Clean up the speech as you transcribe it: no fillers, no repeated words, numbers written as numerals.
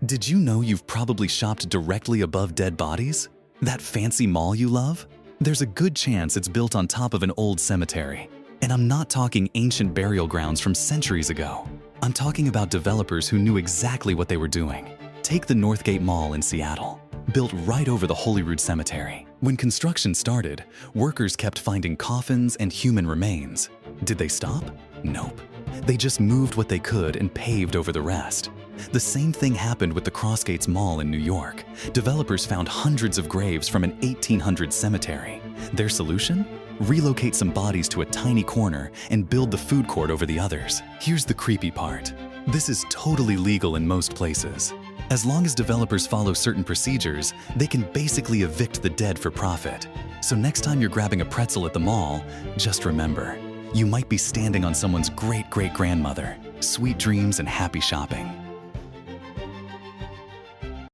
Did you know you've probably shopped directly above dead bodies? That fancy mall you love? There's a good chance it's built on top of an old cemetery. And I'm not talking ancient burial grounds from centuries ago. I'm talking about developers who knew exactly what they were doing. Take the Northgate Mall in Seattle, built right over the Holyrood Cemetery. When construction started, workers kept finding coffins and human remains. Did they stop? Nope. They just moved what they could and paved over the rest. The same thing happened with the Crossgates Mall in New York. Developers found hundreds of graves from an 1800s cemetery. Their solution? Relocate some bodies to a tiny corner and build the food court over the others. Here's the creepy part. This is totally legal in most places. As long as developers follow certain procedures, they can basically evict the dead for profit. So next time you're grabbing a pretzel at the mall, just remember, you might be standing on someone's great-great-grandmother. Sweet dreams and happy shopping.